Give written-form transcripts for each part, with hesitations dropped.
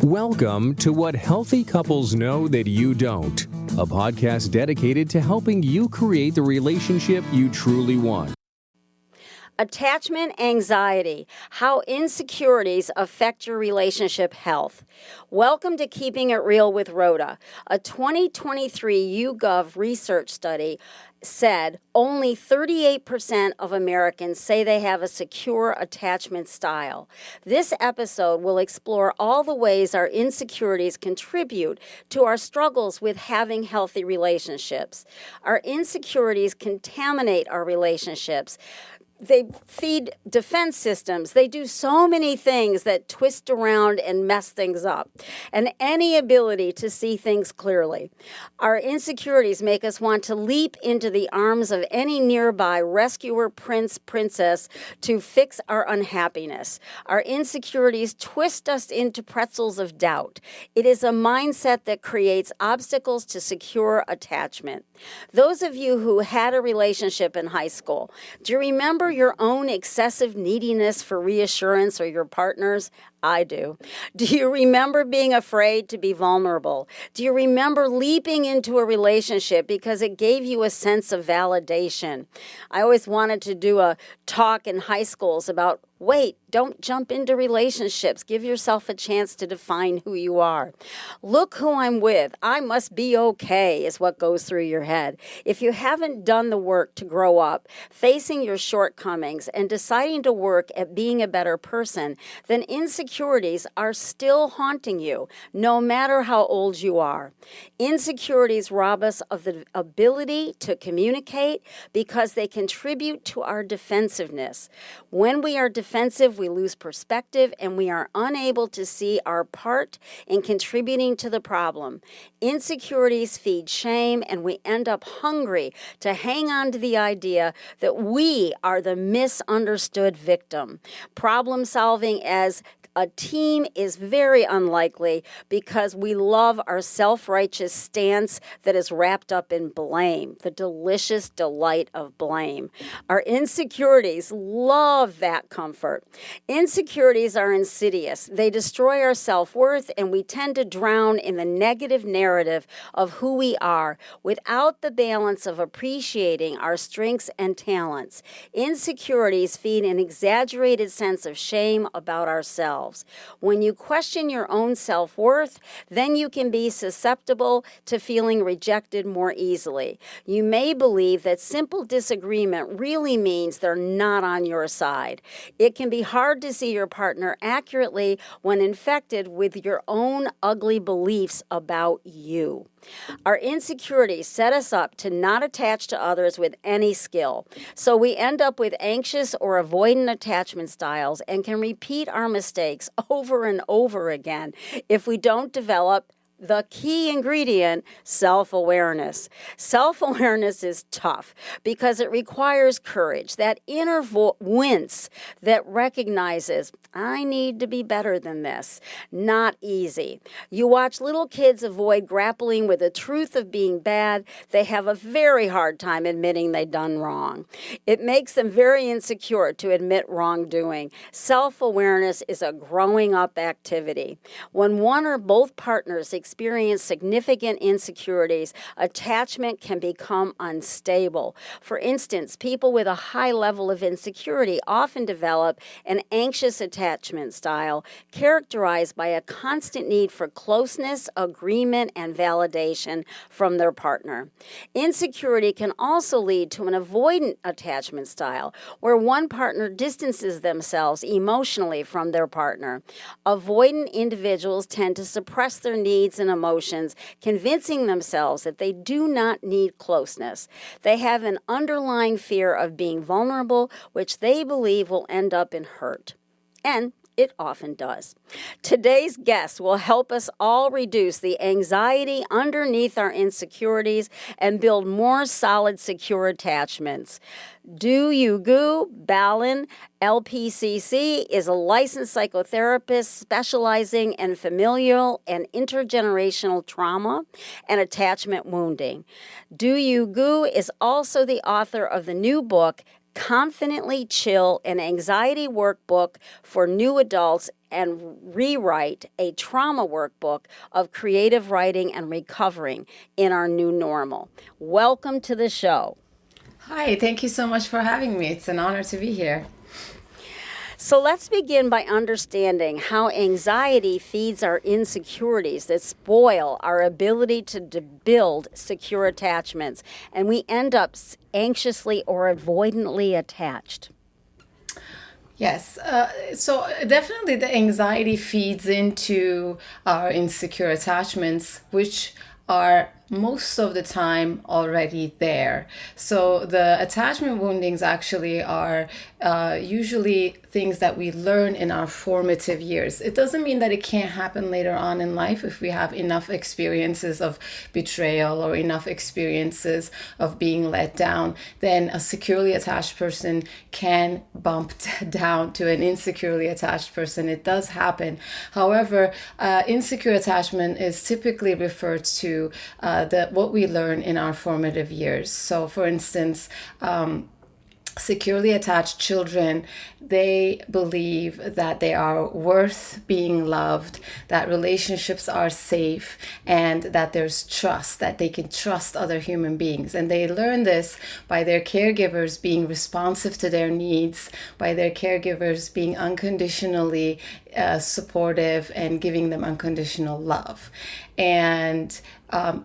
Welcome to What Healthy Couples Know That You Don't, a podcast dedicated to helping you create the relationship you truly want. Attachment anxiety, how insecurities affect your relationship health. Welcome to Keeping It Real with Rhoda. A 2023 YouGov research study said only 38% of Americans say they have a secure attachment style. This episode will explore all the ways our insecurities contribute to our struggles with having healthy relationships. Our insecurities contaminate our relationships. They feed defense systems. They do so many things that twist around and mess things up, and any ability to see things clearly. Our insecurities make us want to leap into the arms of any nearby rescuer, prince, princess to fix our unhappiness. Our insecurities twist us into pretzels of doubt. It is a mindset that creates obstacles to secure attachment. Those of you who had a relationship in high school, do you remember your own excessive neediness for reassurance or your partner's? I do. Do you remember being afraid to be vulnerable? Do you remember leaping into a relationship because it gave you a sense of validation? I always wanted to do a talk in high schools about, wait, don't jump into relationships. Give yourself a chance to define who you are. Look who I'm with. I must be okay is what goes through your head. If you haven't done the work to grow up, facing your shortcomings and deciding to work at being a better person, then insecurities are still haunting you, no matter how old you are. Insecurities rob us of the ability to communicate because they contribute to our defensiveness. When we are defensive, we lose perspective and we are unable to see our part in contributing to the problem. Insecurities feed shame and we end up hungry to hang on to the idea that we are the misunderstood victim. Problem solving as a team is very unlikely because we love our self-righteous stance that is wrapped up in blame, the delicious delight of blame. Our insecurities love that comfort. Insecurities are insidious. They destroy our self-worth, and we tend to drown in the negative narrative of who we are without the balance of appreciating our strengths and talents. Insecurities feed an exaggerated sense of shame about ourselves. When you question your own self-worth, then you can be susceptible to feeling rejected more easily. You may believe that simple disagreement really means they're not on your side. It can be hard to see your partner accurately when infected with your own ugly beliefs about you. Our insecurities set us up to not attach to others with any skill. So we end up with anxious or avoidant attachment styles and can repeat our mistakes over and over again if we don't develop the key ingredient, self-awareness. Self-awareness is tough because it requires courage, that inner wince that recognizes, I need to be better than this. Not easy. You watch little kids avoid grappling with the truth of being bad. They have a very hard time admitting they've done wrong. It makes them very insecure to admit wrongdoing. Self-awareness is a growing up activity. When one or both partners experience significant insecurities, attachment can become unstable. For instance, people with a high level of insecurity often develop an anxious attachment style characterized by a constant need for closeness, agreement, and validation from their partner. Insecurity can also lead to an avoidant attachment style, where one partner distances themselves emotionally from their partner. Avoidant individuals tend to suppress their needs and emotions, convincing themselves that they do not need closeness. They have an underlying fear of being vulnerable, which they believe will end up in hurt. And it often does. Today's guest will help us all reduce the anxiety underneath our insecurities and build more solid, secure attachments. Do You Goo Balin, LPCC, is a licensed psychotherapist specializing in familial and intergenerational trauma and attachment wounding. Do You Goo is also the author of the new book, Confidently Chill, an anxiety workbook for new adults and rewrite a trauma workbook of creative writing and recovering in our new normal. Welcome to the show. Hi, thank you so much for having me. It's an honor to be here. So let's begin by understanding how anxiety feeds our insecurities that spoil our ability to build secure attachments, and we end up anxiously or avoidantly attached. Yes, so definitely the anxiety feeds into our insecure attachments, which are most of the time already there. So the attachment woundings actually are usually things that we learn in our formative years. It doesn't mean that it can't happen later on in life if we have enough experiences of betrayal or enough experiences of being let down. Then a securely attached person can bump down to an insecurely attached person. It does happen. However, insecure attachment is typically referred to what we learn in our formative years. So, for instance, securely attached children, they believe that they are worth being loved, that relationships are safe, and that there's trust, that they can trust other human beings. And they learn this by their caregivers being responsive to their needs, by their caregivers being unconditionally supportive and giving them unconditional love. And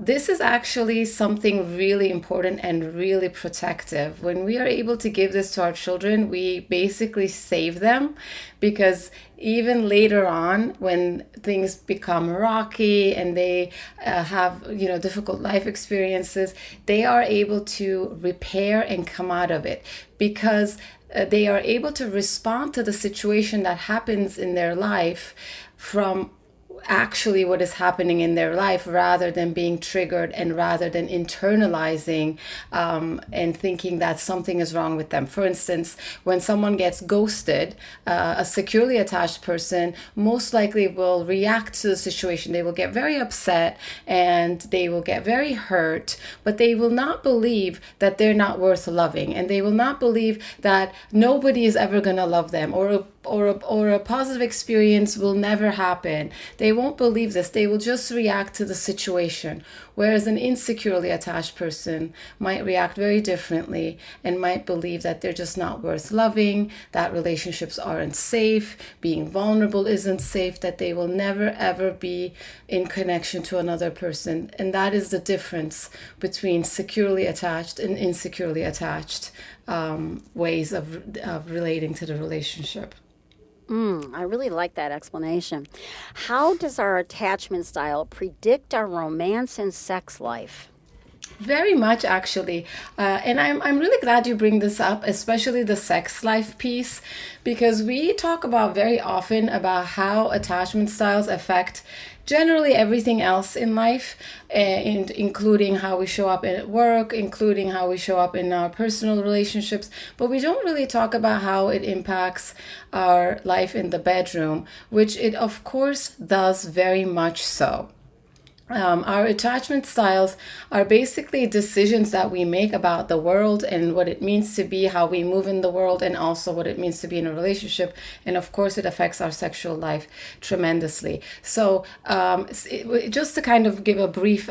this is actually something really important and really protective. When we are able to give this to our children, we basically save them, because even later on, when things become rocky and they have difficult life experiences, they are able to repair and come out of it, because they are able to respond to the situation that happens in their life from actually what is happening in their life, rather than being triggered and rather than internalizing and thinking that something is wrong with them. For instance, when someone gets ghosted, a securely attached person most likely will react to the situation. They will get very upset and they will get very hurt, but they will not believe that they're not worth loving, and they will not believe that nobody is ever going to love them, or a positive experience will never happen. They won't believe this. They will just react to the situation. Whereas an insecurely attached person might react very differently and might believe that they're just not worth loving, that relationships aren't safe, being vulnerable isn't safe, that they will never ever be in connection to another person. And that is the difference between securely attached and insecurely attached ways of relating to the relationship. I really like that explanation. How does our attachment style predict our romance and sex life? Very much, actually. And I'm really glad you bring this up, especially the sex life piece, because we talk about very often about how attachment styles affect generally everything else in life, and including how we show up at work, including how we show up in our personal relationships. But we don't really talk about how it impacts our life in the bedroom, which it of course does very much so. Our attachment styles are basically decisions that we make about the world and what it means to be, how we move in the world, and also what it means to be in a relationship. And of course, it affects our sexual life tremendously. So just to kind of give a brief,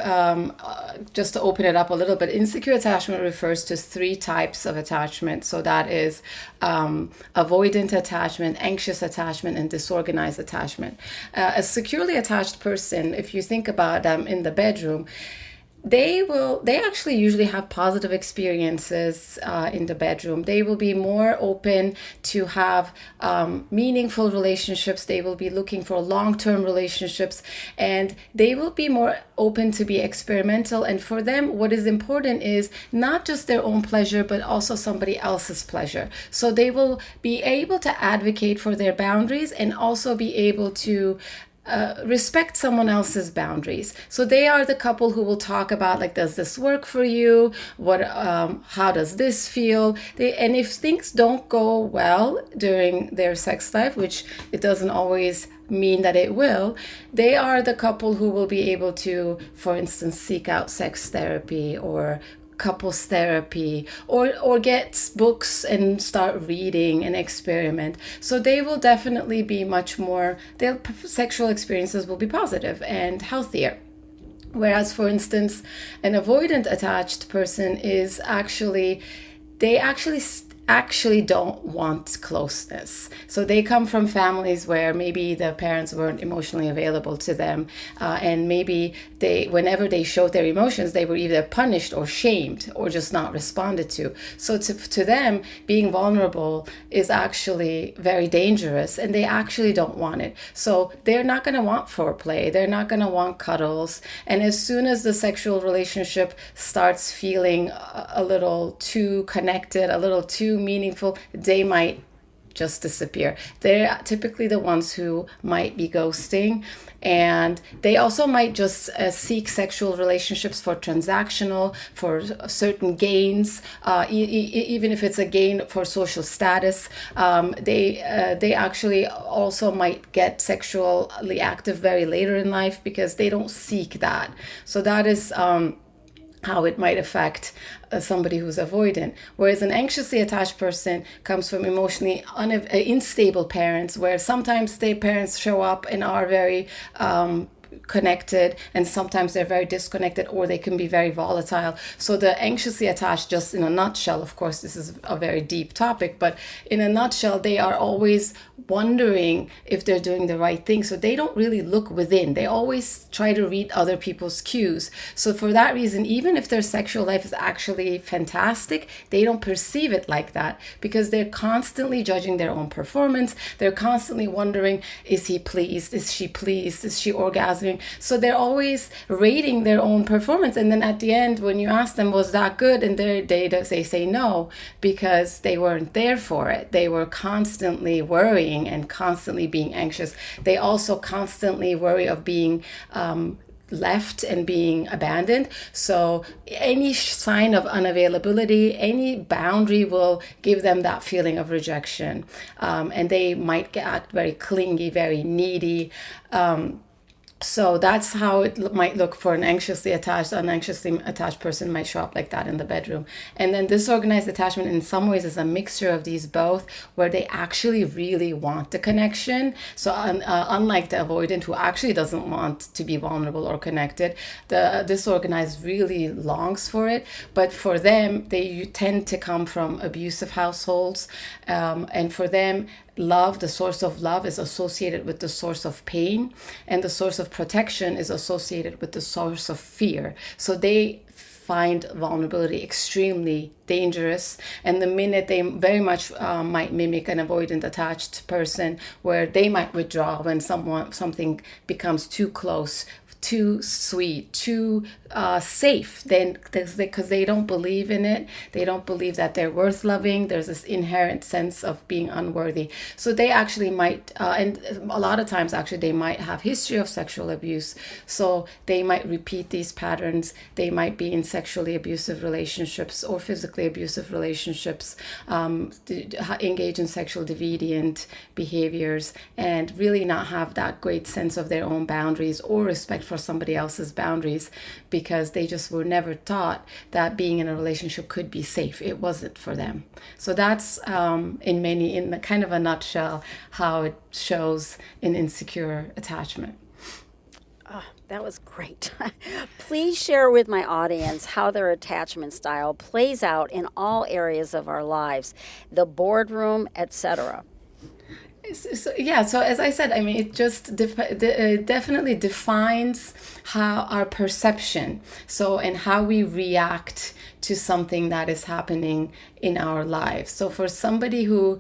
just to open it up a little bit, insecure attachment refers to 3 types of attachment. So that is avoidant attachment, anxious attachment, and disorganized attachment. A securely attached person, if you think about in the bedroom, they actually usually have positive experiences in the bedroom. They will be more open to have meaningful relationships. They will be looking for long-term relationships, and they will be more open to be experimental. And for them, what is important is not just their own pleasure, but also somebody else's pleasure. So they will be able to advocate for their boundaries and also be able to respect someone else's boundaries. So they are the couple who will talk about, like, does this work for you? How does this feel? And if things don't go well during their sex life, which it doesn't always mean that it will, they are the couple who will be able to, for instance, seek out sex therapy or couples therapy, or get books and start reading and experiment. So they will definitely be much more, their sexual experiences will be positive and healthier. Whereas, for instance, an avoidant attached person is actually, they actually don't want closeness. So they come from families where maybe the parents weren't emotionally available to them, and maybe whenever they showed their emotions, they were either punished or shamed or just not responded to. So to them, being vulnerable is actually very dangerous, and they actually don't want it. So they're not going to want foreplay. They're not going to want cuddles. And as soon as the sexual relationship starts feeling a little too connected, a little too meaningful, they might just disappear. They're typically the ones who might be ghosting, and they also might just seek sexual relationships for transactional, for certain gains, even if it's a gain for social status. They actually also might get sexually active very later in life because they don't seek that. So that is how it might affect somebody who's avoidant. Whereas an anxiously attached person comes from emotionally unstable parents, where sometimes their parents show up and are very connected, and sometimes they're very disconnected, or they can be very volatile. So the anxiously attached, just in a nutshell, of course this is a very deep topic, but in a nutshell, they are always wondering if they're doing the right thing. So they don't really look within. They always try to read other people's cues. So for that reason, even if their sexual life is actually fantastic, they don't perceive it like that, because they're constantly judging their own performance. They're constantly wondering, is he pleased? Is she pleased? Is she orgasming? So they're always rating their own performance. And then at the end, when you ask them, was that good? And they say no, because they weren't there for it. They were constantly worrying and constantly being anxious. They also constantly worry of being left and being abandoned. So any sign of unavailability, any boundary will give them that feeling of rejection. And they might act very clingy, very needy. So that's how it might look for an anxiously attached. An anxiously attached person might show up like that in the bedroom. And then disorganized attachment in some ways is a mixture of these both, where they actually really want the connection. So unlike the avoidant, who actually doesn't want to be vulnerable or connected, the disorganized really longs for it. But for them, they tend to come from abusive households. And for them, love, the source of love, is associated with the source of pain, and the source of protection is associated with the source of fear. So they find vulnerability extremely dangerous, and the minute they very much might mimic an avoidant attached person, where they might withdraw when something becomes too close, too sweet, too safe, then because they don't believe in it. They don't believe that they're worth loving. There's this inherent sense of being unworthy. So they actually might, and a lot of times actually they might have history of sexual abuse. So they might repeat these patterns. They might be in sexually abusive relationships or physically abusive relationships, engage in sexual deviant behaviors, and really not have that great sense of their own boundaries or respect for somebody else's boundaries, because they just were never taught that being in a relationship could be safe. It wasn't for them. So that's in kind of a nutshell how it shows in insecure attachment. Oh, that was great. Please share with my audience how their attachment style plays out in all areas of our lives, the boardroom, etc. So as I said, I mean, it just definitely defines how our perception, and how we react to something that is happening in our lives. So for somebody who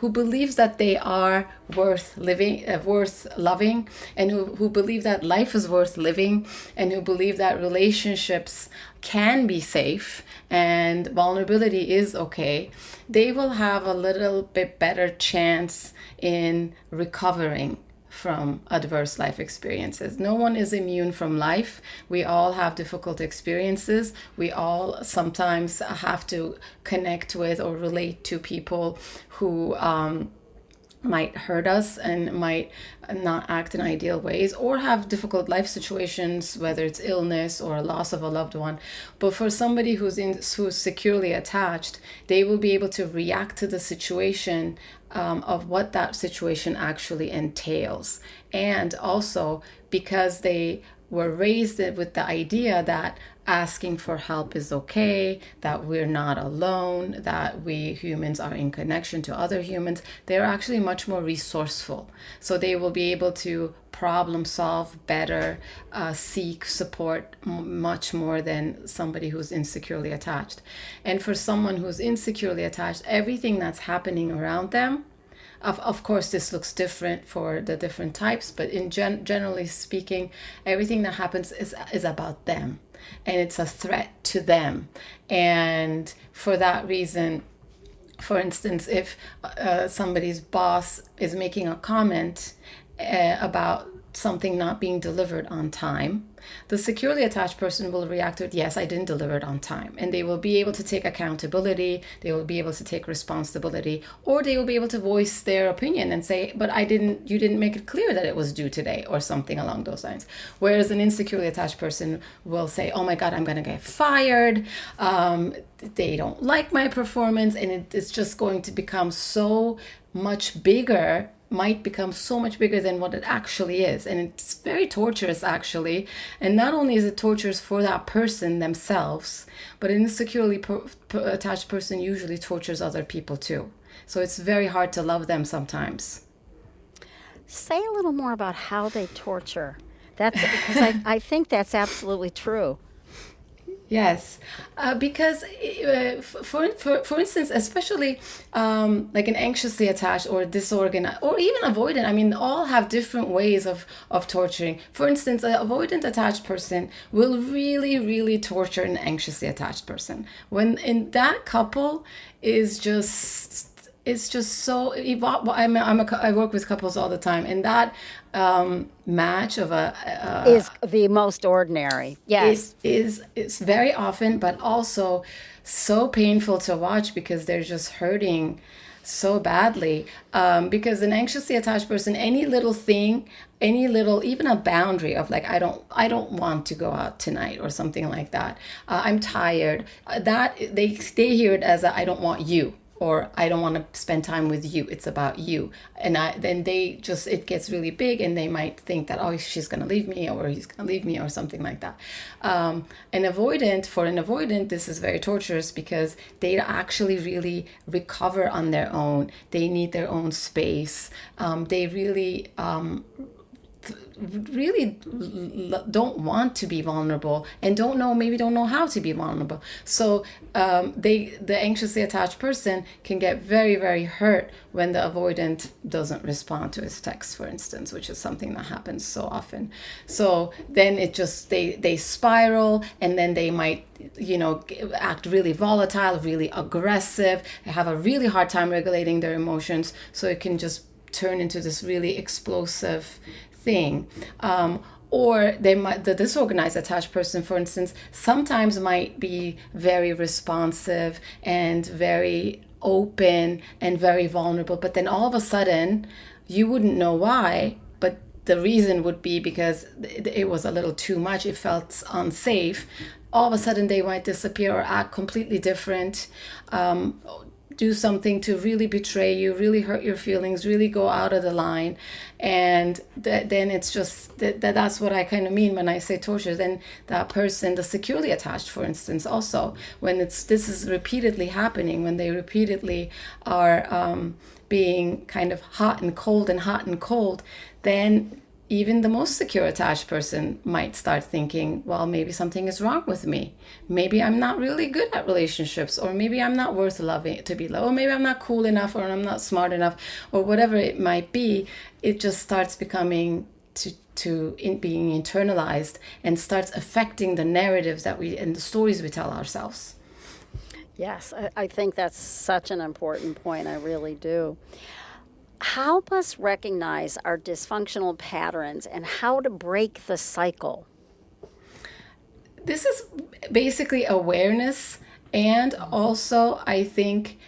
believes that they are worth living, worth loving, and who believe that life is worth living, and who believe that relationships can be safe and vulnerability is okay, they will have a little bit better chance in recovering from adverse life experiences. No one is immune from life. We all have difficult experiences. We all sometimes have to connect with or relate to people who might hurt us and might not act in ideal ways, or have difficult life situations, whether it's illness or loss of a loved one. But for somebody who's securely attached, they will be able to react to the situation of what that situation actually entails. And also because they were raised with the idea that asking for help is okay, that we're not alone, that we humans are in connection to other humans, they're actually much more resourceful. So they will be able to problem solve better, seek support much more than somebody who's insecurely attached. And for someone who's insecurely attached, everything that's happening around them, of course, this looks different for the different types, but generally speaking, everything that happens is about them, and it's a threat to them. And for that reason, for instance, if somebody's boss is making a comment about something not being delivered on time, the securely attached person will react to it, yes, I didn't deliver it on time. And they will be able to take accountability, they will be able to take responsibility, or they will be able to voice their opinion and say, but you didn't make it clear that it was due today, or something along those lines. Whereas an insecurely attached person will say, oh my God, I'm going to get fired. They don't like my performance. And it's just going to become so much bigger, might become so much bigger than what it actually is. And it's very torturous, actually. And not only is it torturous for that person themselves, but an insecurely attached person usually tortures other people too. So it's very hard to love them sometimes. Say a little more about how they torture. That's because I think that's absolutely true. Yes, because for instance, especially like an anxiously attached or disorganized or even avoidant, I mean, all have different ways of torturing. For instance, an avoidant attached person will really, really torture an anxiously attached person. When in that couple is just, it's just so, I work with couples all the time, and that match of is the most ordinary. Yes, it's very often, but also so painful to watch because they're just hurting so badly. Because an anxiously attached person, any little thing, even a boundary of like, I don't want to go out tonight or something like that. I'm tired. That they hear it as I don't want you, or I don't want to spend time with you. It's about you. And then it gets really big, and they might think that, oh, she's going to leave me, or he's going to leave me, or something like that. For an avoidant, this is very torturous because they actually really recover on their own. They need their own space. They really don't want to be vulnerable, and maybe don't know how to be vulnerable. So the anxiously attached person can get very, very hurt when the avoidant doesn't respond to his text, for instance, which is something that happens so often. So then they spiral, and then they might act really volatile, really aggressive, have a really hard time regulating their emotions. So it can just turn into this really explosive thing. Or the disorganized attached person, for instance, sometimes might be very responsive and very open and very vulnerable, but then all of a sudden you wouldn't know why, but the reason would be because it was a little too much, it felt unsafe. All of a sudden they might disappear or act completely different, do something to really betray you, really hurt your feelings, really go out of the line. And then it's just, that's what I kind of mean when I say torture. Then that person, the securely attached, for instance, also, when this is repeatedly happening, when they repeatedly are being kind of hot and cold, then even the most secure attached person might start thinking, well, maybe something is wrong with me. Maybe I'm not really good at relationships, or maybe I'm not worth loving to be loved, or maybe I'm not cool enough, or I'm not smart enough, or whatever it might be. It just starts becoming being internalized and starts affecting the narratives and the stories we tell ourselves. Yes, I think that's such an important point. I really do. Help us recognize our dysfunctional patterns and how to break the cycle. This is basically awareness, and also I think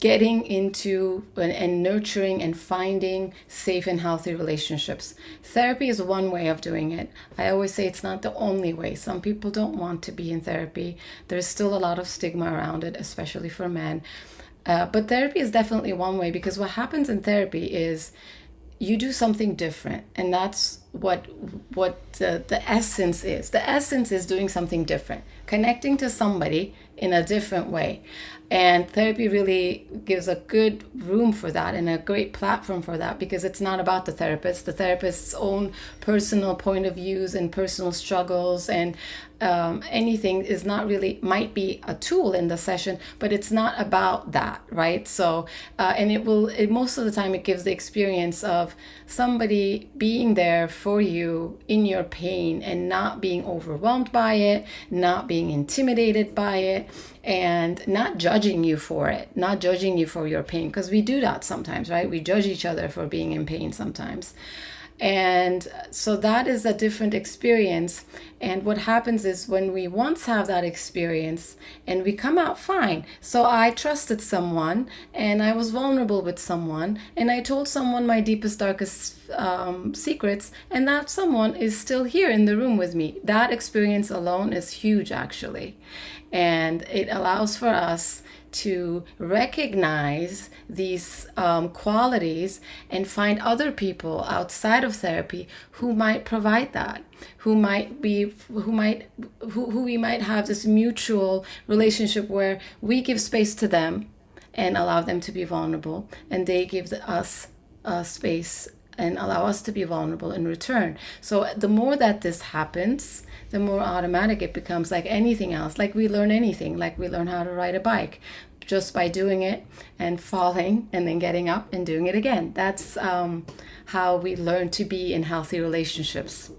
getting into and nurturing and finding safe and healthy relationships. Therapy is one way of doing it. I always say it's not the only way. Some people don't want to be in therapy. There's still a lot of stigma around it, especially for men. But therapy is definitely one way, because what happens in therapy is you do something different, and that's what the essence is. The essence is doing something different, connecting to somebody in a different way. And therapy really gives a good room for that and a great platform for that, because it's not about the therapist. The therapist's own personal point of views and personal struggles and anything is not really, might be a tool in the session, but it's not about that, right? So, and most of the time it gives the experience of somebody being there for you in your pain and not being overwhelmed by it, not being intimidated by it, and not judging you for it, not judging you for your pain, because we do that sometimes, right? We judge each other for being in pain sometimes. And so that is a different experience. And what happens is when we once have that experience and we come out fine. So I trusted someone and I was vulnerable with someone and I told someone my deepest, darkest secrets, and that someone is still here in the room with me. That experience alone is huge, actually. And it allows for us to recognize these qualities and find other people outside of therapy who might provide that, who we might have this mutual relationship where we give space to them and allow them to be vulnerable, and they give us space and allow us to be vulnerable in return. So the more that this happens, the more automatic it becomes, like anything else. Like we learn anything, like we learn how to ride a bike just by doing it and falling and then getting up and doing it again. That's how we learn to be in healthy relationships.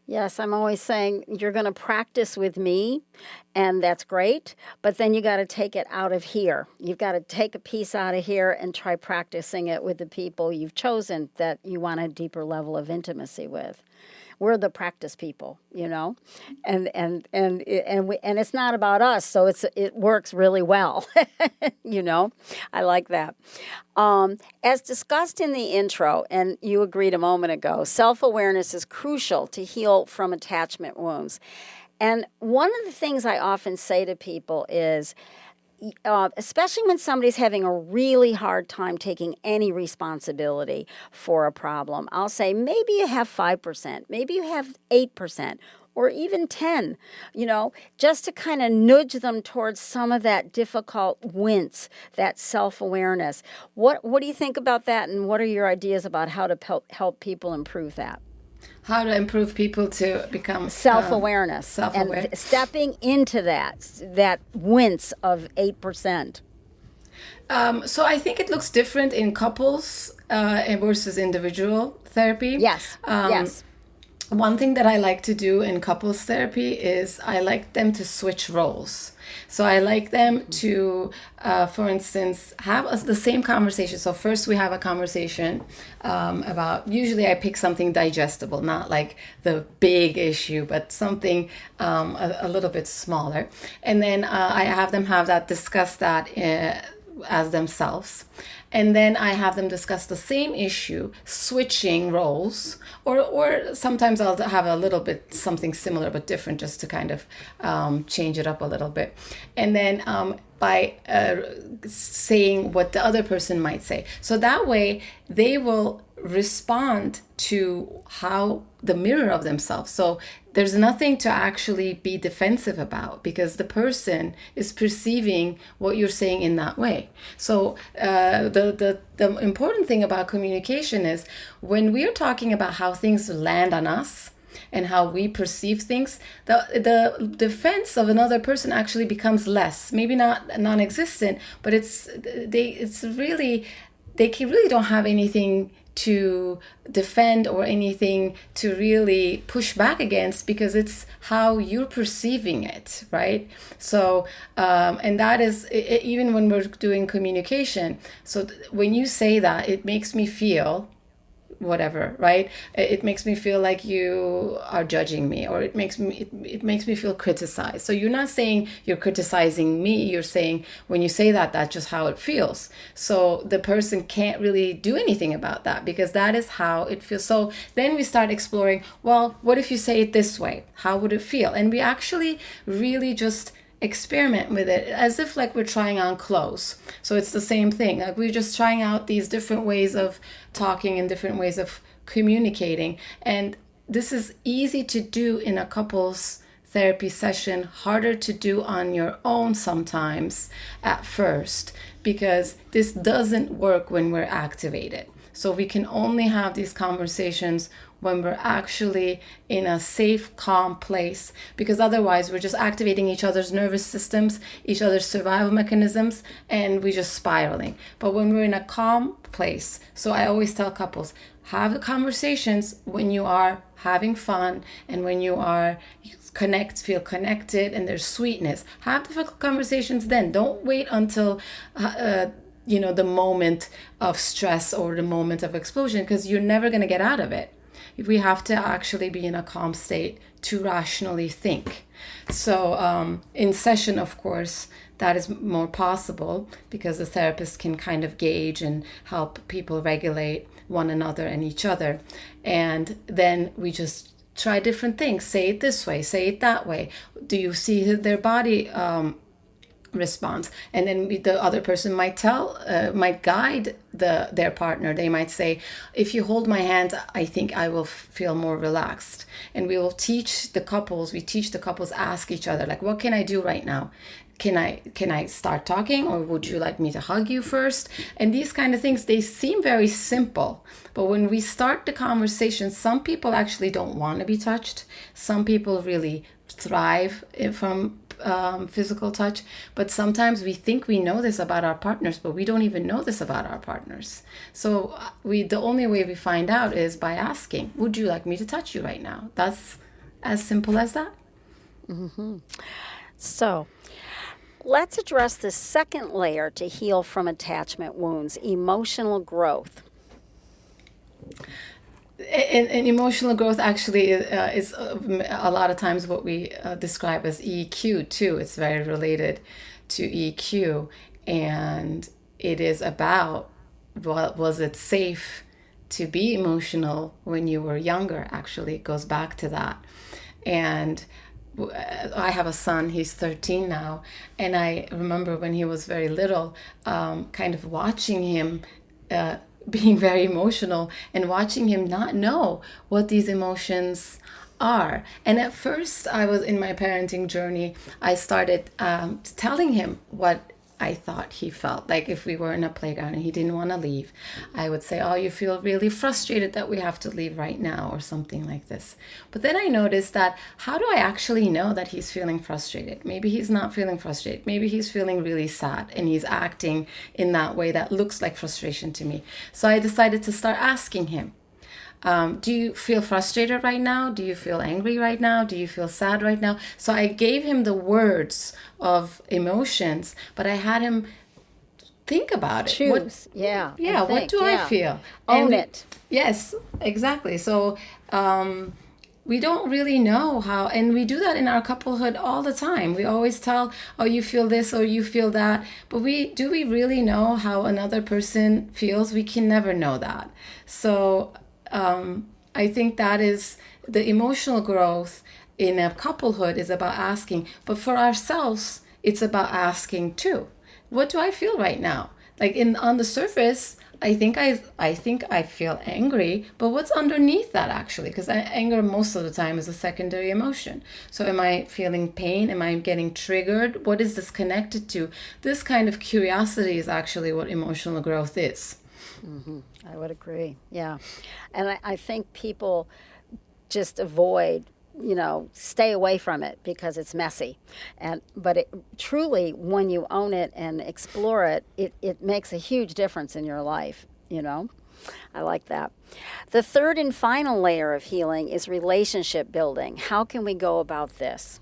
Yes, I'm always saying you're going to practice with me, and that's great, but then you got to take it out of here. You've got to take a piece out of here and try practicing it with the people you've chosen that you want a deeper level of intimacy with. We're the practice people, and it's not about us, so it works really well. I like that. As discussed in the intro, and you agreed a moment ago, self-awareness is crucial to heal from attachment wounds. And one of the things I often say to people is, especially when somebody's having a really hard time taking any responsibility for a problem, I'll say maybe you have 5%, maybe you have 8%, or even 10, just to kind of nudge them towards some of that difficult wince, that self-awareness. What do you think about that, and what are your ideas about how to help people improve that? How to improve people to become self-awareness and stepping into that wince of 8%. So I think it looks different in couples versus individual therapy. Yes. Yes. One thing that I like to do in couples therapy is I like them to switch roles. So I like them to, for instance, have the same conversation. So first we have a conversation about, usually I pick something digestible, not like the big issue, but something a little bit smaller. And then I have them discuss that as themselves. And then I have them discuss the same issue, switching roles, or sometimes I'll have a little bit something similar but different, just to kind of change it up a little bit. And then by saying what the other person might say. So that way they will respond to how the mirror of themselves. So there's nothing to actually be defensive about, because the person is perceiving what you're saying in that way. So the important thing about communication is when we're talking about how things land on us and how we perceive things, the defense of another person actually becomes less, maybe not non-existent, but they really don't have anything to defend or anything to really push back against, because it's how you're perceiving it, right? So and that is even when we're doing communication. So when you say that, it makes me feel whatever, right? It makes me feel like you are judging me, or it makes me feel criticized. So you're not saying you're criticizing me, you're saying when you say that, that's just how it feels. So the person can't really do anything about that because that is how it feels. So then we start exploring, well, what if you say it this way? How would it feel? And we actually really just experiment with it as if like we're trying on clothes. So it's the same thing. Like we're just trying out these different ways of talking and different ways of communicating. And this is easy to do in a couples therapy session, harder to do on your own sometimes at first, because this doesn't work when we're activated. So we can only have these conversations when we're actually in a safe, calm place, because otherwise we're just activating each other's nervous systems, each other's survival mechanisms, and we're just spiraling. But when we're in a calm place, so I always tell couples, have the conversations when you are having fun and when you are feel connected and there's sweetness. Have difficult conversations then. Don't wait until the moment of stress or the moment of explosion, because you're never going to get out of it. We have to actually be in a calm state to rationally think. So in session, of course, that is more possible because the therapist can kind of gauge and help people regulate one another and each other. And then we just try different things. Say it this way, say it that way. Do you see their body response? And then the other person might guide their partner. They might say, if you hold my hand, I think I will feel more relaxed. And we teach the couples ask each other, like, what can I do right now? Can I start talking, or would you like me to hug you first? And these kind of things, they seem very simple, but when we start the conversation, some people actually don't want to be touched. Some people really thrive from physical touch, but sometimes we think we know this about our partners, but we don't even know this about our partners. So the only way we find out is by asking, would you like me to touch you right now? That's as simple as that. Mm-hmm. So let's address the second layer to heal from attachment wounds, emotional growth. And emotional growth actually is a lot of times what we describe as EQ too. It's very related to EQ, and it is about, was it safe to be emotional when you were younger? Actually, it goes back to that. And I have a son, he's 13 now, and I remember when he was very little, kind of watching him being very emotional and watching him not know what these emotions are. And at first, I was in my parenting journey, I started telling him what I thought he felt. Like if we were in a playground and he didn't want to leave, I would say, oh, you feel really frustrated that we have to leave right now, or something like this. But then I noticed that, how do I actually know that he's feeling frustrated? Maybe he's not feeling frustrated. Maybe he's feeling really sad and he's acting in that way that looks like frustration to me. So I decided to start asking him, do you feel frustrated right now? Do you feel angry right now? Do you feel sad right now? So I gave him the words of emotions, but I had him think about it. Choose. What do I feel? Own it. Yes, exactly. So we don't really know how, and we do that in our couplehood all the time. We always tell, oh, you feel this or you feel that, but do we really know how another person feels? We can never know that. So I think that is the emotional growth in a couplehood, is about asking. But for ourselves, it's about asking too. What do I feel right now? Like on the surface, I think I feel angry, but what's underneath that actually? Because anger most of the time is a secondary emotion. So am I feeling pain? Am I getting triggered? What is this connected to? This kind of curiosity is actually what emotional growth is. Mm-hmm. I would agree. Yeah. And I think people just avoid, stay away from it because it's messy. But truly, when you own it and explore it, it makes a huge difference in your life, I like that. The third and final layer of healing is relationship building. How can we go about this?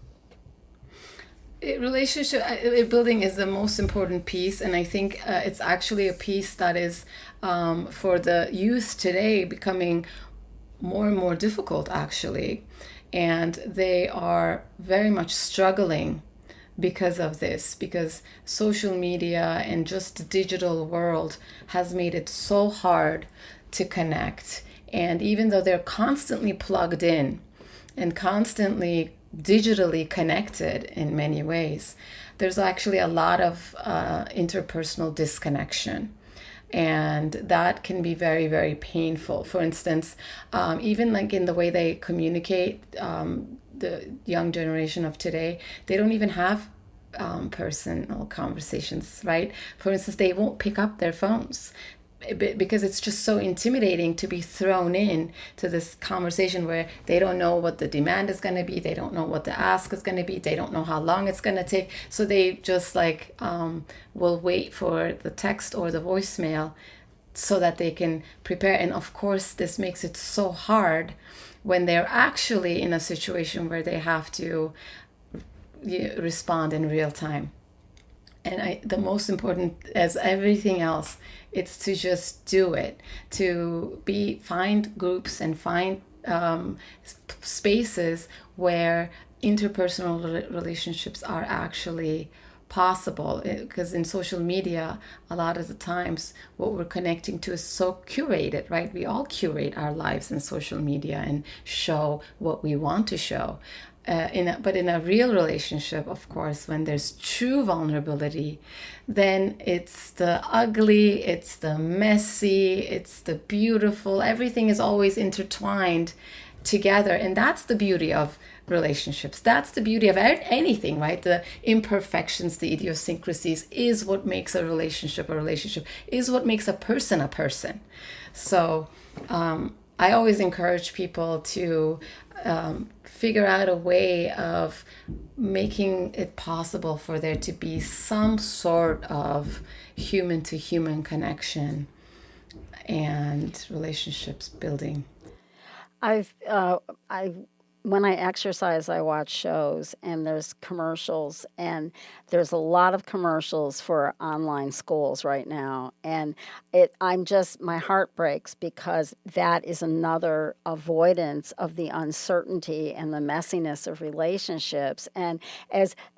Relationship building is the most important piece, and I think it's actually a piece that is for the youth today becoming more and more difficult, actually, and they are very much struggling because of this, because social media and just the digital world has made it so hard to connect. And even though they're constantly plugged in and constantly digitally connected in many ways, there's actually a lot of interpersonal disconnection. And that can be very, very painful. For instance, even like in the way they communicate, the young generation of today, they don't even have personal conversations, right? For instance, they won't pick up their phones because it's just so intimidating to be thrown in to this conversation where they don't know what the demand is going to be, they don't know what the ask is going to be, they don't know how long it's going to take, so they just like will wait for the text or the voicemail so that they can prepare. And of course this makes it so hard when they're actually in a situation where they have to respond in real time. And the most important, as everything else, it's to just do it, to find groups and find spaces where interpersonal relationships are actually possible. Because in social media, a lot of the times what we're connecting to is so curated, right? We all curate our lives in social media and show what we want to show. But in a real relationship, of course, when there's true vulnerability, then it's the ugly, it's the messy, it's the beautiful. Everything is always intertwined together. And that's the beauty of relationships. That's the beauty of anything, right? The imperfections, the idiosyncrasies is what makes a relationship, is what makes a person. So I always encourage people to figure out a way of making it possible for there to be some sort of human to human connection and relationships building. When I exercise, I watch shows and there's commercials, and there's a lot of commercials for online schools right now. And my heart breaks because that is another avoidance of the uncertainty and the messiness of relationships. And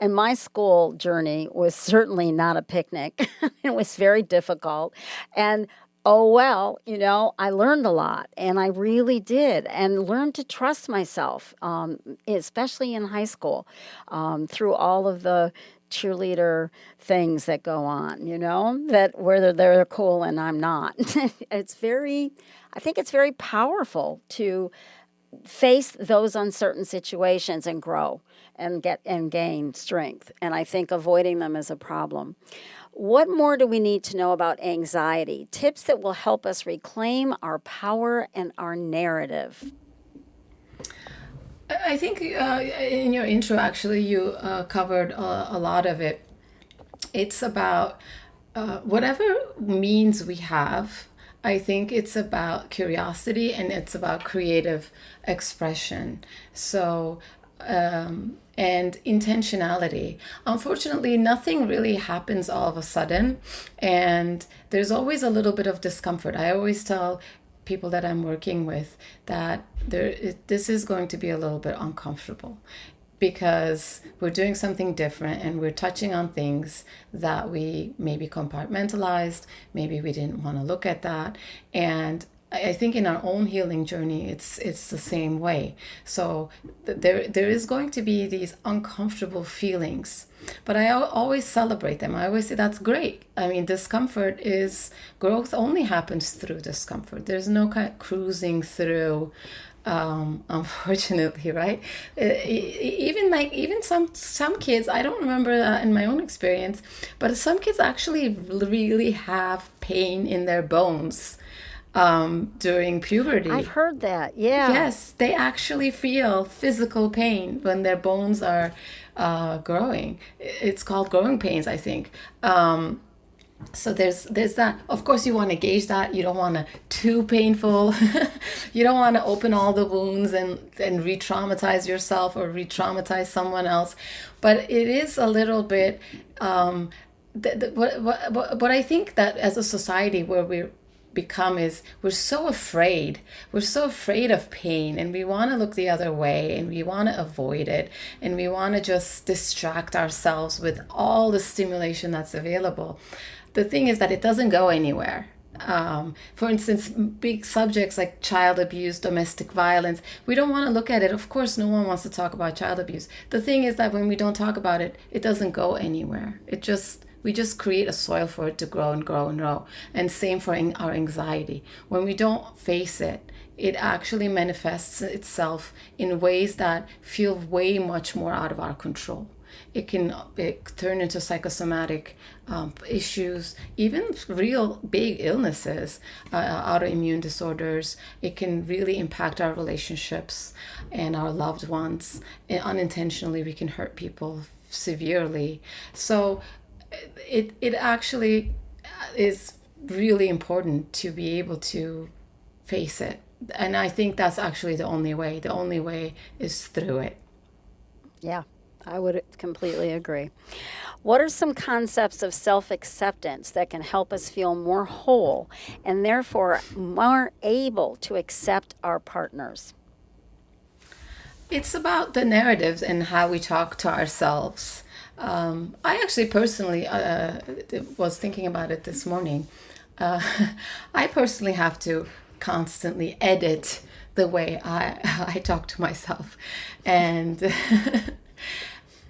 my school journey was certainly not a picnic. It was very difficult. And oh, well, I learned a lot, and I really did, and learned to trust myself, especially in high school, through all of the cheerleader things that go on, that where they're cool and I'm not. I think it's very powerful to face those uncertain situations and grow and gain strength. And I think avoiding them is a problem. What more do we need to know about anxiety? Tips that will help us reclaim our power and our narrative. I think in your intro, actually, you covered a lot of it. It's about whatever means we have. I think it's about curiosity and it's about creative expression. So, and intentionality. Unfortunately, nothing really happens all of a sudden, and there's always a little bit of discomfort. I always tell people that I'm working with that this is going to be a little bit uncomfortable because we're doing something different and we're touching on things that we maybe compartmentalized, maybe we didn't want to look at that. And I think in our own healing journey, it's the same way. So there is going to be these uncomfortable feelings, but I always celebrate them. I always say that's great. I mean, growth only happens through discomfort. There's no kind of cruising through, unfortunately, right? Even some kids, I don't remember in my own experience, but some kids actually really have pain in their bones during puberty. I've heard that, yeah. Yes, they actually feel physical pain when their bones are growing. It's called growing pains, I think. So there's that. Of course, you want to gauge that. You don't want to too painful. You don't want to open all the wounds and re-traumatize yourself or re-traumatize someone else. But it is a little bit. What I think that as a society where we become is we're so afraid. We're so afraid of pain, and we want to look the other way, and we want to avoid it, and we want to just distract ourselves with all the stimulation that's available. The thing is that it doesn't go anywhere. For instance, big subjects like child abuse, domestic violence, we don't want to look at it. Of course, no one wants to talk about child abuse. The thing is that when we don't talk about it, it doesn't go anywhere. We just create a soil for it to grow and grow and grow. And same for our anxiety. When we don't face it, it actually manifests itself in ways that feel way much more out of our control. It can turn into psychosomatic issues, even real big illnesses, autoimmune disorders. It can really impact our relationships and our loved ones. And unintentionally, we can hurt people severely. So it actually is really important to be able to face it. And I think that's actually the only way. The only way is through it. Yeah, I would completely agree. What are some concepts of self-acceptance that can help us feel more whole and therefore more able to accept our partners? It's about the narratives and how we talk to ourselves. I actually personally was thinking about it this morning. I personally have to constantly edit the way I talk to myself, and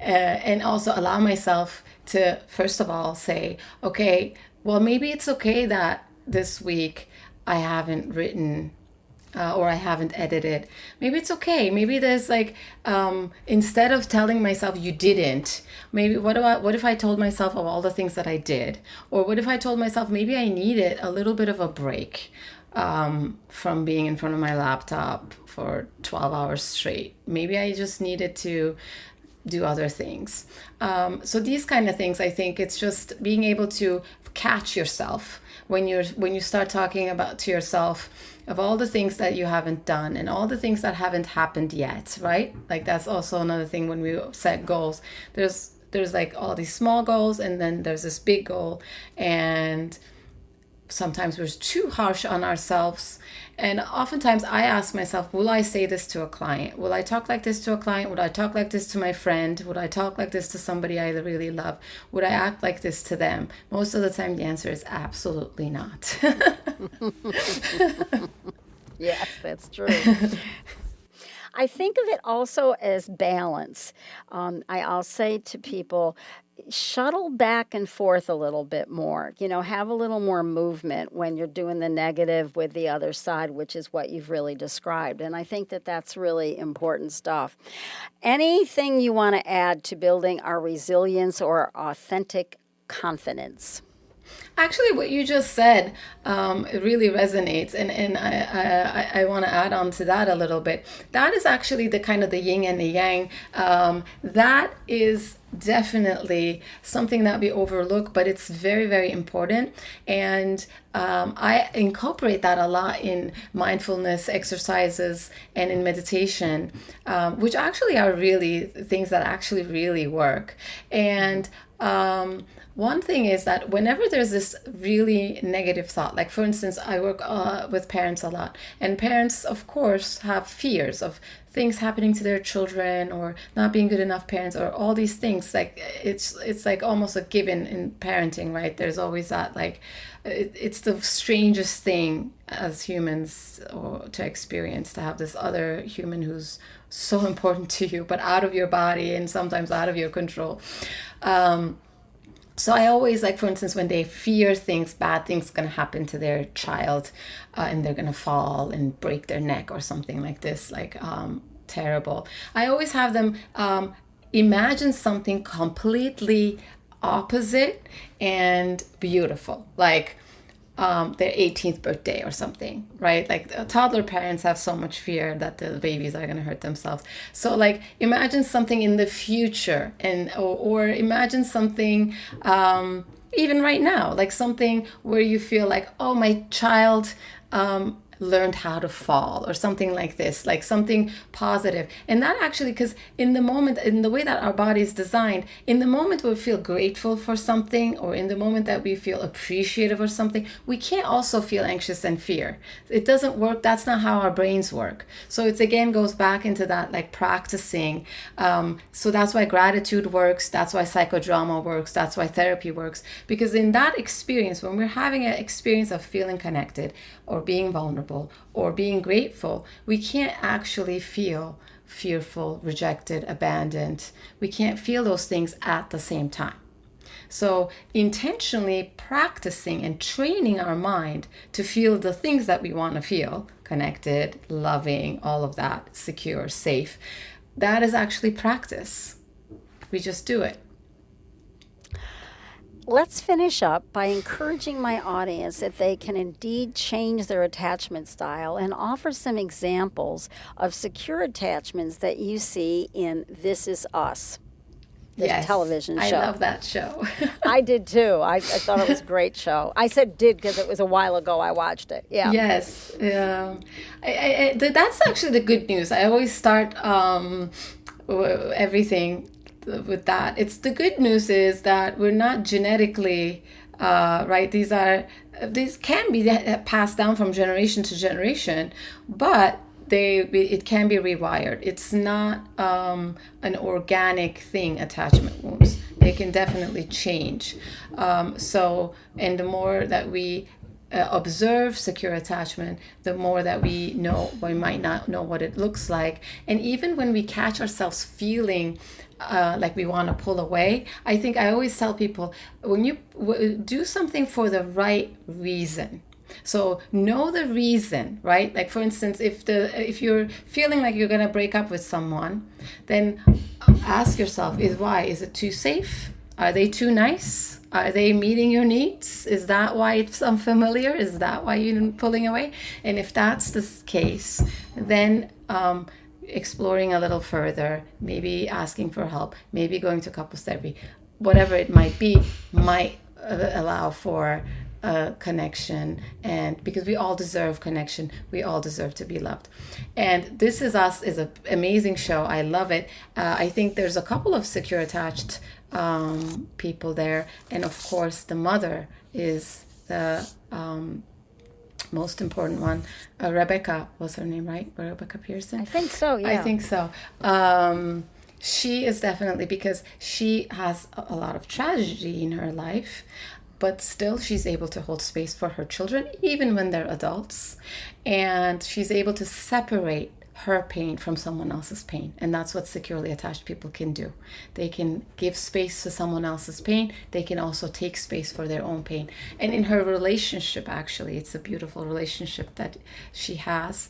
and also allow myself to, first of all, say, okay, well, maybe it's okay that this week I haven't written or I haven't edited. Maybe it's okay. Maybe there's like, instead of telling myself you didn't, maybe what if I told myself of all the things that I did? Or what if I told myself maybe I needed a little bit of a break from being in front of my laptop for 12 hours straight. Maybe I just needed to do other things. So these kind of things, I think it's just being able to catch yourself when you start talking about to yourself of all the things that you haven't done and all the things that haven't happened yet, right? Like that's also another thing when we set goals. There's like all these small goals and then there's this big goal, and sometimes we're too harsh on ourselves. And oftentimes I ask myself, will I say this to a client? Will I talk like this to a client? Would I talk like this to my friend? Would I talk like this to somebody I really love? Would I act like this to them? Most of the time the answer is absolutely not. Yes, that's true. I think of it also as balance. I'll say to people, shuttle back and forth a little bit more. Have a little more movement when you're doing the negative with the other side, which is what you've really described. And I think that that's really important stuff. Anything you want to add to building our resilience or authentic confidence? Actually, what you just said, it really resonates, and I want to add on to that a little bit. That is actually the kind of the yin and the yang. That is definitely something that we overlook, but it's very, very important. And I incorporate that a lot in mindfulness exercises and in meditation, which actually are really things that actually really work. And one thing is that whenever there's this really negative thought, like for instance, I work with parents a lot, and parents, of course, have fears of things happening to their children or not being good enough parents or all these things. Like it's like almost a given in parenting, right? There's always that, like, it's the strangest thing as humans to experience, to have this other human who's so important to you, but out of your body and sometimes out of your control. So I always, like, for instance, when they fear things, bad things going to happen to their child, and they're going to fall and break their neck or something like this, like terrible. I always have them imagine something completely opposite and beautiful, like their 18th birthday or something, right? Like toddler parents have so much fear that the babies are going to hurt themselves. So like imagine something in the future, and or imagine something even right now, like something where you feel like, oh, my child learned how to fall, or something like this, like something positive. And that actually, because in the moment, in the way that our body is designed, in the moment we feel grateful for something, or in the moment that we feel appreciative of something, we can't also feel anxious and fear. It doesn't work. That's not how our brains work. So it's, again, goes back into that, like, practicing. So that's why gratitude works. That's why psychodrama works. That's why therapy works. Because in that experience, when we're having an experience of feeling connected, or being vulnerable, or being grateful, we can't actually feel fearful, rejected, abandoned. We can't feel those things at the same time. So intentionally practicing and training our mind to feel the things that we want to feel, connected, loving, all of that, secure, safe, that is actually practice. We just do it. Let's finish up by encouraging my audience that they can indeed change their attachment style, and offer some examples of secure attachments that you see in This Is Us, the television show. I love that show. I did too. I thought it was a great show. I said did because it was a while ago I watched it. Yeah. Yes. That's actually the good news. I always start everything with that. It's the good news is that we're not genetically right. These can be passed down from generation to generation, but it can be rewired. It's not an organic thing. Attachment wounds, they can definitely change. And the more that we observe secure attachment, the more that we might not know what it looks like. And even when we catch ourselves feeling like we want to pull away, I always tell people, when you do something for the right reason. So know the reason, right? Like, for instance, if you're feeling like you're gonna break up with someone, then ask yourself, why? Is it too safe? Are they too nice? Are they meeting your needs? Is that why it's unfamiliar? Is that why you're pulling away? And if that's the case, then exploring a little further, maybe asking for help, maybe going to couples therapy, whatever it might be, might allow for connection. And because we all deserve connection, we all deserve to be loved. And This Is Us is an amazing show. I love it. I think there's a couple of secure attached people there, and of course the mother is the most important one. Rebecca was her name, right? Rebecca Pearson? I think so, yeah. I think so. She is definitely, because she has a lot of tragedy in her life, but still she's able to hold space for her children, even when they're adults. And she's able to separate her pain from someone else's pain. And that's what securely attached people can do. They can give space to someone else's pain. They can also take space for their own pain. And in her relationship, actually, it's a beautiful relationship that she has,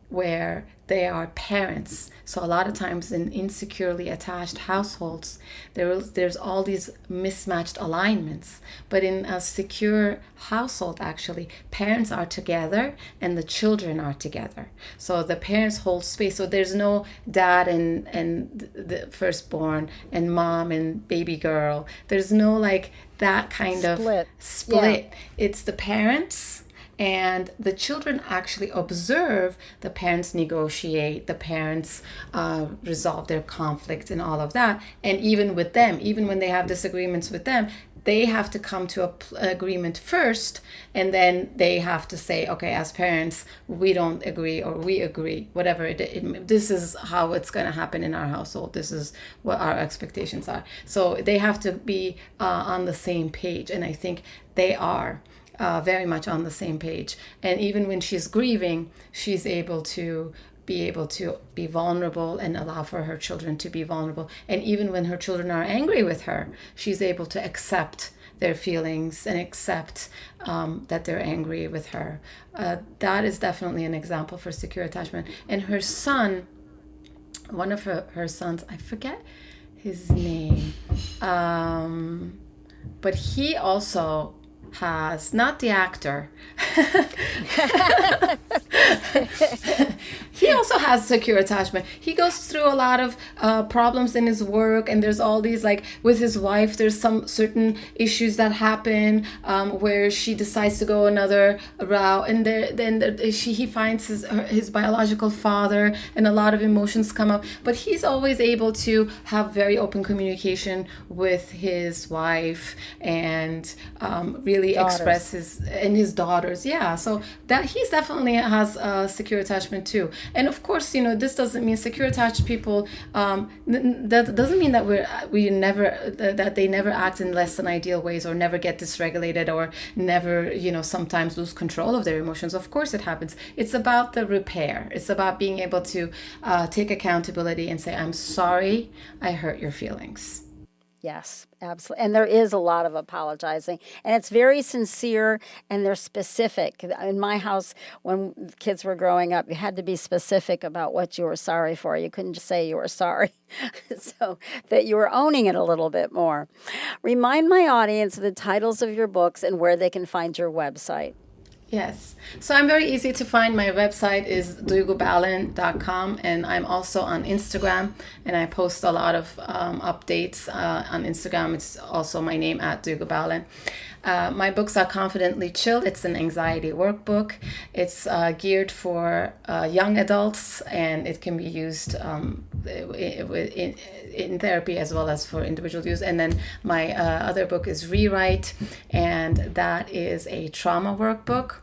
where they are parents. So a lot of times in insecurely attached households, there's all these mismatched alignments. But in a secure household, actually, parents are together and the children are together. So the parents hold space. So there's no dad and the firstborn and mom and baby girl. There's no like that kind of split. Yeah. It's the parents. And the children actually observe the parents negotiate, the parents resolve their conflicts and all of that. And even with them, even when they have disagreements with them, they have to come to an agreement first. And then they have to say, okay, as parents, we don't agree, or we agree, whatever. This is how it's going to happen in our household. This is what our expectations are. So they have to be on the same page. And I think they are. Very much on the same page. And even when she's grieving, she's able to be vulnerable and allow for her children to be vulnerable. And even when her children are angry with her, she's able to accept their feelings and accept that they're angry with her. That is definitely an example for secure attachment. And her son, one of her sons, I forget his name, but he also has, not the actor, He also has secure attachment. He goes through a lot of problems in his work, and there's all these, like with his wife, there's some certain issues that happen where she decides to go another route, and he finds his biological father, and a lot of emotions come up. But he's always able to have very open communication with his wife and really express his daughters. Yeah, so that he's definitely has secure attachment too. And of course, this doesn't mean secure attached people. That doesn't mean that that they never act in less than ideal ways, or never get dysregulated, or never sometimes lose control of their emotions. Of course, it happens. It's about the repair. It's about being able to take accountability and say, "I'm sorry, I hurt your feelings." Yes, absolutely. And there is a lot of apologizing, and it's very sincere, and they're specific. In my house, when kids were growing up, you had to be specific about what you were sorry for. You couldn't just say you were sorry, so that you were owning it a little bit more. Remind my audience of the titles of your books and where they can find your website. Yes. So I'm very easy to find. My website is duygubalin.com, and I'm also on Instagram, and I post a lot of updates on Instagram. It's also my name, @duygubalin. My books are Confidently Chilled. It's an anxiety workbook. It's geared for young adults, and it can be used in therapy as well as for individual use. And then my other book is Rewrite, and that is a trauma workbook.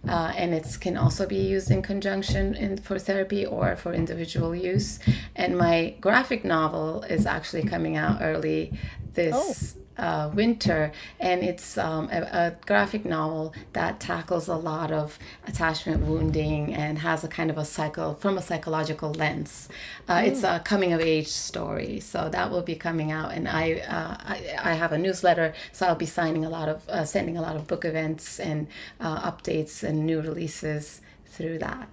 And it can also be used in conjunction for therapy or for individual use. And my graphic novel is actually coming out early this winter, and it's a graphic novel that tackles a lot of attachment wounding and has a kind of a psychological lens. It's a coming of age story, so that will be coming out. And I have a newsletter, so I'll be sending a lot of book events and updates and new releases through that.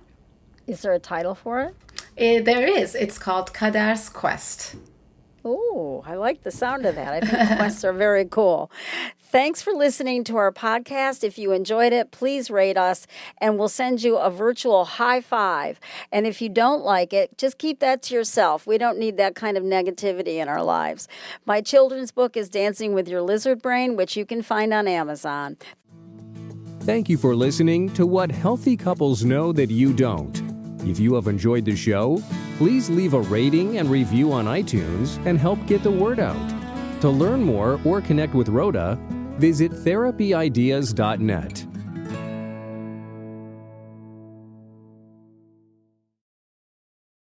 Is there a title for it? There is. It's called Kader's Quest. Oh, I like the sound of that. I think quests are very cool. Thanks for listening to our podcast. If you enjoyed it, please rate us, and we'll send you a virtual high five. And if you don't like it, just keep that to yourself. We don't need that kind of negativity in our lives. My children's book is Dancing with Your Lizard Brain, which you can find on Amazon. Thank you for listening to What Healthy Couples Know That You Don't. If you have enjoyed the show, please leave a rating and review on iTunes and help get the word out. To learn more or connect with Rhoda, visit therapyideas.net.